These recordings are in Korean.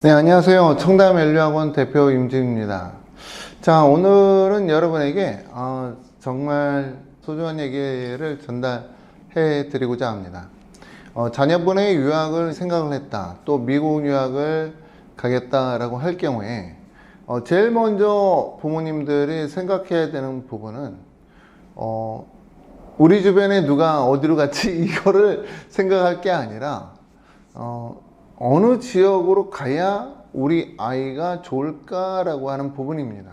네, 안녕하세요. 청담연료학원 대표 임진입니다. 자, 오늘은 여러분에게 정말 소중한 얘기를 전달해 드리고자 합니다. 자녀분의 유학을 생각을 했다, 또 미국 유학을 가겠다라고 할 경우에 제일 먼저 부모님들이 생각해야 되는 부분은 우리 주변에 누가 어디로 갔지 이거를 생각할 게 아니라 어느 지역으로 가야 우리 아이가 좋을까라고 하는 부분입니다.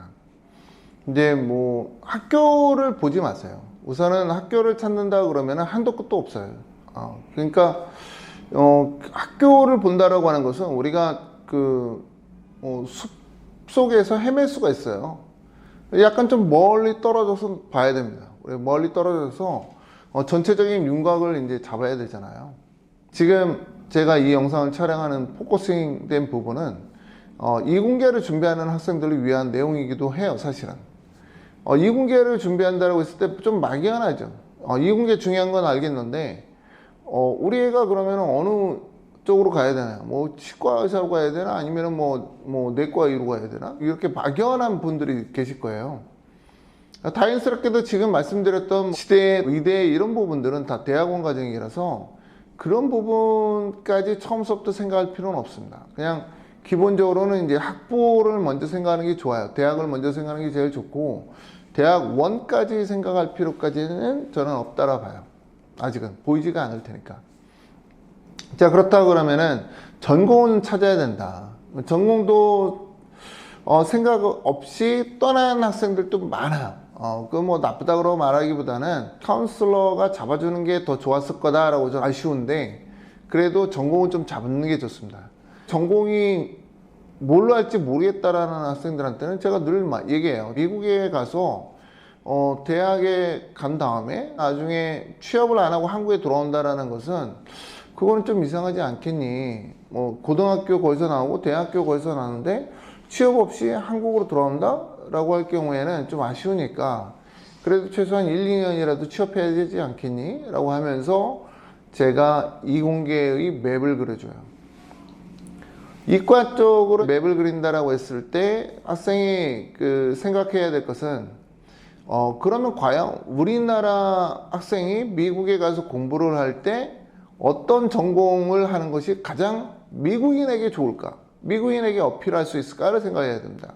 이제 뭐 학교를 보지 마세요. 우선은 학교를 찾는다 그러면 한도 끝도 없어요. 그러니까 학교를 본다라고 하는 것은 우리가 숲 속에서 헤맬 수가 있어요. 약간 좀 멀리 떨어져서 봐야 됩니다. 우리 멀리 떨어져서 전체적인 윤곽을 이제 잡아야 되잖아요. 지금 제가 이 영상을 촬영하는 포커싱 된 부분은 이공계를 준비하는 학생들을 위한 내용이기도 해요. 사실은 이공계를 준비한다고 했을 때 좀 막연하죠. 이공계 중요한 건 알겠는데 우리 애가 그러면 어느 쪽으로 가야 되나, 뭐 치과 의사로 가야 되나, 아니면 뭐 내과 의로 가야 되나, 이렇게 막연한 분들이 계실 거예요. 다행스럽게도 지금 말씀드렸던 시대, 의대 이런 부분들은 다 대학원 과정이라서 그런 부분까지 처음부터 생각할 필요는 없습니다. 그냥 기본적으로는 이제 학부를 먼저 생각하는 게 좋아요. 대학을 먼저 생각하는 게 제일 좋고, 대학 1까지 생각할 필요까지는 저는 없다라 봐요. 아직은 보이지가 않을 테니까. 자, 그렇다 그러면은 전공은 찾아야 된다. 전공도 생각 없이 떠난 학생들도 많아요. 그 뭐 나쁘다 그러고 말하기보다는 카운슬러가 잡아주는 게 더 좋았을 거다라고 좀 아쉬운데, 그래도 전공은 좀 잡는 게 좋습니다. 전공이 뭘로 할지 모르겠다라는 학생들한테는 제가 늘 얘기해요. 미국에 가서 대학에 간 다음에 나중에 취업을 안 하고 한국에 돌아온다라는 것은 그거는 좀 이상하지 않겠니? 뭐 고등학교 거기서 나오고 대학교 거기서 나오는데 취업 없이 한국으로 돌아온다? 라고 할 경우에는 좀 아쉬우니까 그래도 최소한 1, 2년이라도 취업해야 되지 않겠니? 라고 하면서 제가 이공계의 맵을 그려줘요. 이과 쪽으로 맵을 그린다라고 했을 때 학생이 생각해야 될 것은 그러면 과연 우리나라 학생이 미국에 가서 공부를 할 때 어떤 전공을 하는 것이 가장 미국인에게 좋을까? 미국인에게 어필할 수 있을까를 생각해야 됩니다.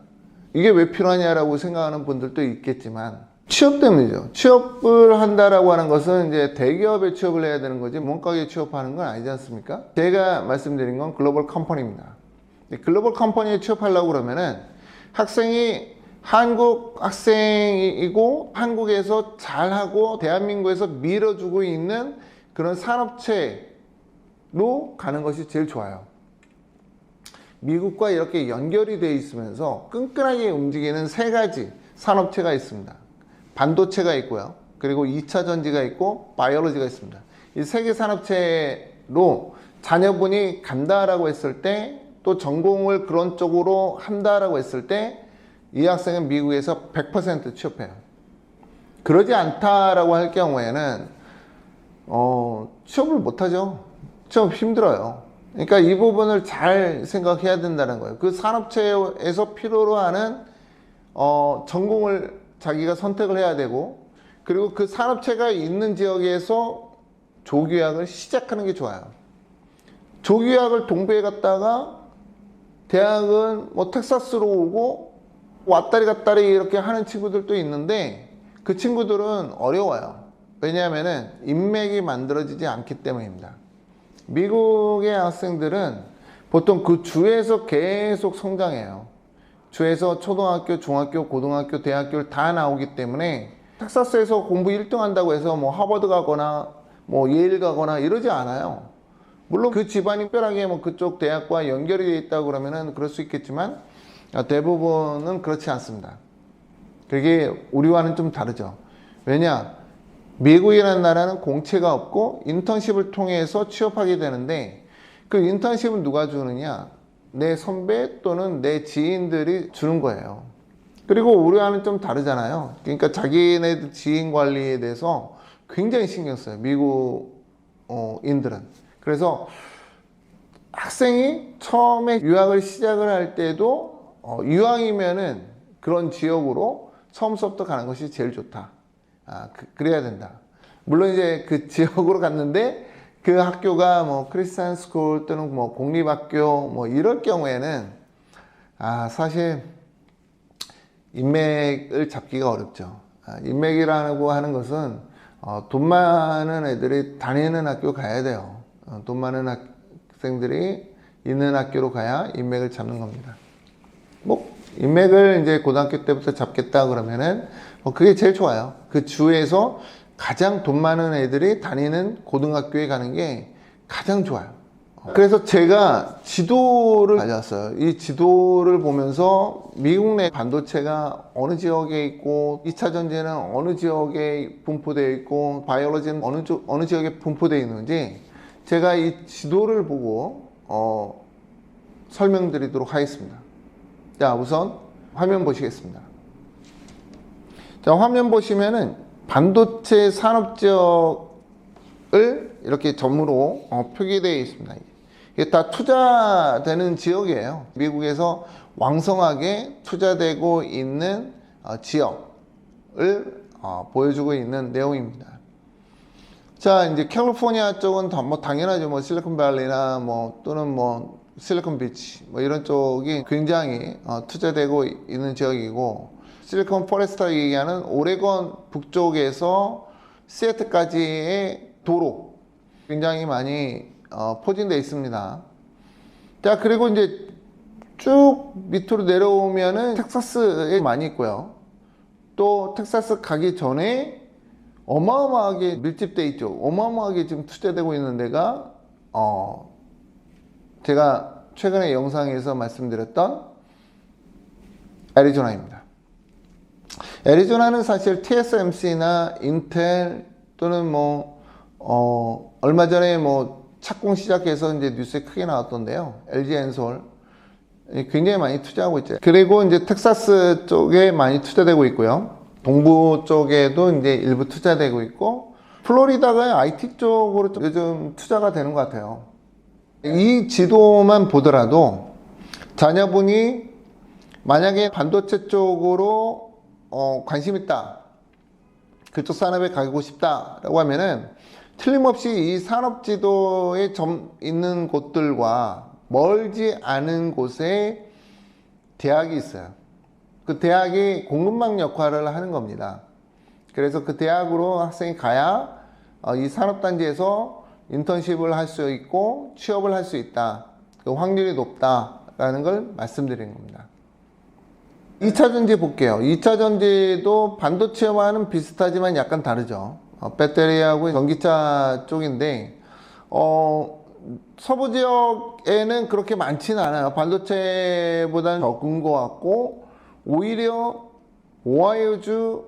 이게 왜 필요하냐라고 생각하는 분들도 있겠지만 취업 때문이죠. 취업을 한다라고 하는 것은 이제 대기업에 취업을 해야 되는 거지 문과에 취업하는 건 아니지 않습니까? 제가 말씀드린 건 글로벌 컴퍼니입니다. 글로벌 컴퍼니에 취업하려고 그러면은 학생이 한국 학생이고 한국에서 잘하고 대한민국에서 밀어주고 있는 그런 산업체로 가는 것이 제일 좋아요. 미국과 이렇게 연결이 되어 있으면서 끈끈하게 움직이는 3가지 산업체가 있습니다. 반도체가 있고요. 그리고 2차 전지가 있고 바이오로지가 있습니다. 이 3개 산업체로 자녀분이 간다라고 했을 때, 또 전공을 그런 쪽으로 한다라고 했을 때 이 학생은 미국에서 100% 취업해요. 그러지 않다라고 할 경우에는 취업을 못하죠. 취업 힘들어요. 그러니까 이 부분을 잘 생각해야 된다는 거예요. 그 산업체에서 필요로 하는 전공을 자기가 선택을 해야 되고, 그리고 그 산업체가 있는 지역에서 조교학을 시작하는 게 좋아요. 조교학을 동부에 갔다가 대학은 뭐 텍사스로 오고 왔다리 갔다리 이렇게 하는 친구들도 있는데 그 친구들은 어려워요. 왜냐하면은 인맥이 만들어지지 않기 때문입니다. 미국의 학생들은 보통 그 주에서 계속 성장해요. 주에서 초등학교, 중학교, 고등학교, 대학교를 다 나오기 때문에 텍사스에서 공부 1등 한다고 해서 뭐 하버드 가거나 뭐 예일 가거나 이러지 않아요. 물론 그 집안이 특별하게 뭐 그쪽 대학과 연결이 되어 있다고 그러면은 그럴 수 있겠지만 대부분은 그렇지 않습니다. 그게 우리와는 좀 다르죠. 왜냐? 미국이라는 나라는 공채가 없고 인턴십을 통해서 취업하게 되는데, 그 인턴십은 누가 주느냐? 내 선배 또는 내 지인들이 주는 거예요. 그리고 우리와는 좀 다르잖아요. 그러니까 자기네 지인 관리에 대해서 굉장히 신경 써요. 미국인들은. 그래서 학생이 처음에 유학을 시작을 할 때도 이왕이면은 그런 지역으로 처음 수업부터 가는 것이 제일 좋다. 그래야 된다. 물론 이제 그 지역으로 갔는데 그 학교가 뭐 크리스찬 스쿨 또는 뭐 공립학교 뭐 이럴 경우에는 사실 인맥을 잡기가 어렵죠. 인맥이라고 하는 것은 돈 많은 애들이 다니는 학교 가야 돼요. 돈 많은 학생들이 있는 학교로 가야 인맥을 잡는 겁니다. 뭐 인맥을 이제 고등학교 때부터 잡겠다 그러면은 그게 제일 좋아요. 그 주에서 가장 돈 많은 애들이 다니는 고등학교에 가는 게 가장 좋아요. 그래서 제가 지도를 가져왔어요. 이 지도를 보면서 미국 내 반도체가 어느 지역에 있고 2차 전지는 어느 지역에 분포되어 있고 바이오로지는 어느 지역에 분포되어 있는지 제가 이 지도를 보고 설명드리도록 하겠습니다. 자, 우선 화면 보시겠습니다. 자, 화면 보시면은 반도체 산업지역을 이렇게 점으로 표기되어 있습니다. 이게 다 투자되는 지역이에요. 미국에서 왕성하게 투자되고 있는 지역을 보여주고 있는 내용입니다. 자, 이제 캘리포니아 쪽은 뭐 당연하죠. 뭐 실리콘밸리나 뭐 또는 뭐 실리콘비치 뭐 이런 쪽이 굉장히 투자되고 있는 지역이고, 실리콘 포레스트 얘기하는 오레곤 북쪽에서 시애틀까지의 도로 굉장히 많이 포진되어 있습니다. 자, 그리고 이제 쭉 밑으로 내려오면은 텍사스에 많이 있고요. 또 텍사스 가기 전에 어마어마하게 밀집되어 있죠. 어마어마하게 지금 투자되고 있는 데가 제가 최근에 영상에서 말씀드렸던 애리조나입니다. 애리조나는 사실 TSMC나 인텔 또는 뭐 얼마 전에 뭐 착공 시작해서 이제 뉴스에 크게 나왔던데요. LG 엔솔 굉장히 많이 투자하고 있죠. 그리고 이제 텍사스 쪽에 많이 투자되고 있고요. 동부 쪽에도 이제 일부 투자되고 있고, 플로리다가 IT 쪽으로 요즘 투자가 되는 것 같아요. 이 지도만 보더라도 자녀분이 만약에 반도체 쪽으로 관심 있다, 그쪽 산업에 가고 싶다라고 하면은 틀림없이 이 산업지도에 있는 곳들과 멀지 않은 곳에 대학이 있어요. 그 대학이 공급망 역할을 하는 겁니다. 그래서 그 대학으로 학생이 가야 이 산업단지에서 인턴십을 할 수 있고 취업을 할 수 있다. 그 확률이 높다라는 걸 말씀드리는 겁니다. 2차 전지 볼게요. 2차 전지도 반도체와는 비슷하지만 약간 다르죠. 배터리하고 전기차 쪽인데 서부 지역에는 그렇게 많지는 않아요. 반도체보다는 적은 것 같고, 오히려 오하이오주,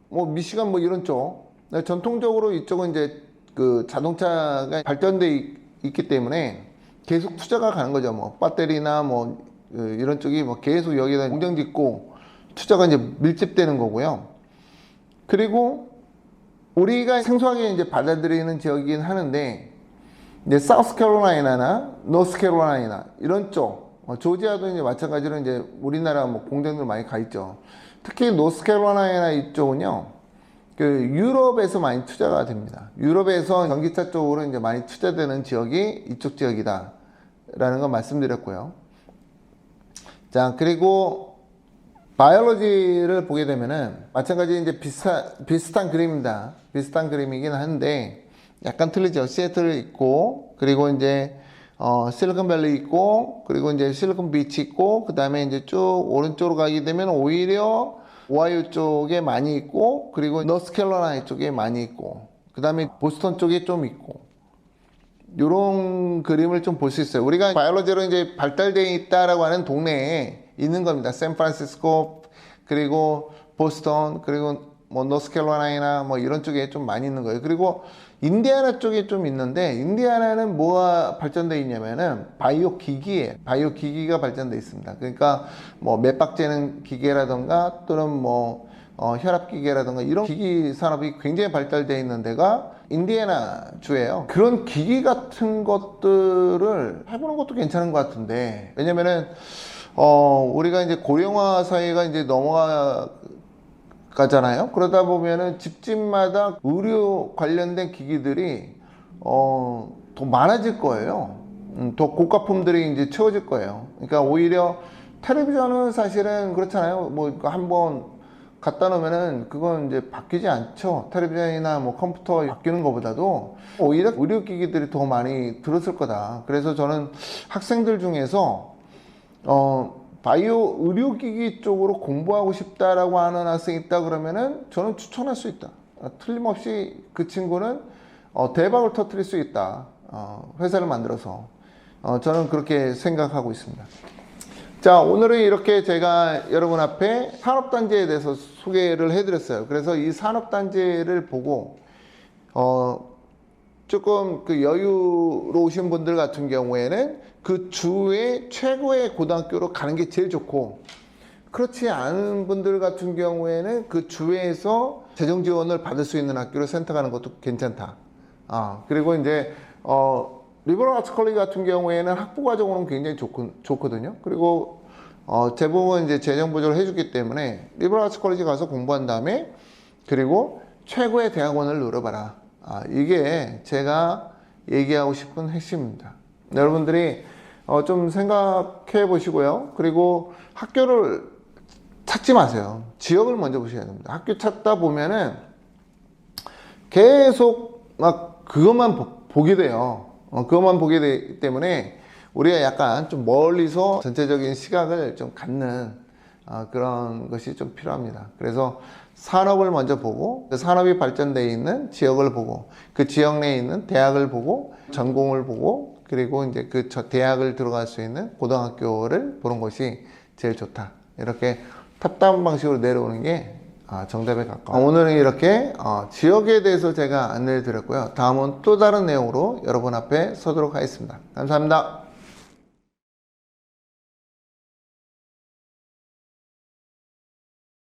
뭐 미시간 뭐 이런 쪽, 전통적으로 이쪽은 이제 그 자동차가 발전돼 있기 때문에 계속 투자가 가는 거죠. 뭐 배터리나 뭐 이런 쪽이 뭐 계속 여기다 공장 짓고 투자가 이제 밀집되는 거고요. 그리고 우리가 생소하게 이제 받아들이는 지역이긴 하는데, 이제 사우스캐롤라이나나 노스캐롤라이나 이런 쪽, 조지아도 이제 마찬가지로 이제 우리나라 뭐 공장들 많이 가 있죠. 특히 노스캐롤라이나 이쪽은요, 그 유럽에서 많이 투자가 됩니다. 유럽에서 전기차 쪽으로 이제 많이 투자되는 지역이 이쪽 지역이다라는 거 말씀드렸고요. 자, 그리고 바이올로지를 보게 되면은 마찬가지 이제 비슷한 그림입니다. 비슷한 그림이긴 한데 약간 틀리죠. 시애틀 있고, 그리고 이제 실리콘밸리 있고, 그리고 이제 실리콘 비치 있고, 그 다음에 이제 쭉 오른쪽으로 가게 되면 오히려 오하이오 쪽에 많이 있고, 그리고 노스캐롤라이나 쪽에 많이 있고, 그 다음에 보스턴 쪽에 좀 있고, 요런 그림을 좀 볼 수 있어요. 우리가 바이올로지로 이제 발달되어 있다라고 하는 동네에 있는 겁니다. 샌프란시스코, 그리고 보스턴, 그리고 뭐 노스캐롤라이나 뭐 이런 쪽에 좀 많이 있는 거예요. 그리고 인디애나 쪽에 좀 있는데, 인디애나는 뭐가 발전되어 있냐면은 바이오 기기예요. 바이오 기기가 발전되어 있습니다. 그러니까 뭐 맥박 재는 기계라던가 또는 뭐 혈압 기계라던가 이런 기기 산업이 굉장히 발달되어 있는 데가 인디애나 주예요. 그런 기기 같은 것들을 해보는 것도 괜찮은 것 같은데, 왜냐면은 우리가 이제 고령화 사회가 이제 넘어가잖아요. 그러다 보면은 집집마다 의료 관련된 기기들이 더 많아질 거예요. 더 고가품들이 이제 채워질 거예요. 그러니까 오히려 텔레비전은 사실은 그렇잖아요. 뭐 한번 갖다 놓으면은 그건 이제 바뀌지 않죠. 텔레비전이나 뭐 컴퓨터 바뀌는 것보다도 오히려 의료기기들이 더 많이 들었을 거다. 그래서 저는 학생들 중에서 바이오 의료기기 쪽으로 공부하고 싶다라고 하는 학생이 있다 그러면은 저는 추천할 수 있다. 틀림없이 그 친구는 대박을 터뜨릴 수 있다. 회사를 만들어서 저는 그렇게 생각하고 있습니다. 자, 오늘은 이렇게 제가 여러분 앞에 산업단지에 대해서 소개를 해드렸어요. 그래서 이 산업단지를 보고 조금 그 여유로우신 분들 같은 경우에는 그 주의 최고의 고등학교로 가는 게 제일 좋고, 그렇지 않은 분들 같은 경우에는 그 주에서 재정 지원을 받을 수 있는 학교를 선택하는 것도 괜찮다. 그리고 이제 리버럴 아츠 컬리지 같은 경우에는 학부 과정으로는 굉장히 좋거든요. 그리고 대부분 이제 재정 보조를 해주기 때문에 리버럴 아츠 컬리지 가서 공부한 다음에 그리고 최고의 대학원을 노려봐라. 이게 제가 얘기하고 싶은 핵심입니다. 여러분들이 좀 생각해 보시고요. 그리고 학교를 찾지 마세요. 지역을 먼저 보셔야 됩니다. 학교 찾다 보면은 계속 막 그것만 보게 돼요. 그것만 보게 되기 때문에 우리가 약간 좀 멀리서 전체적인 시각을 좀 갖는 그런 것이 좀 필요합니다. 그래서 산업을 먼저 보고, 그 산업이 발전되어 있는 지역을 보고, 그 지역 내에 있는 대학을 보고, 전공을 보고, 그리고 이제 그 대학을 들어갈 수 있는 고등학교를 보는 것이 제일 좋다. 이렇게 탑다운 방식으로 내려오는 게 정답에 가까워. 오늘은 이렇게 지역에 대해서 제가 안내해 드렸고요. 다음은 또 다른 내용으로 여러분 앞에 서도록 하겠습니다. 감사합니다.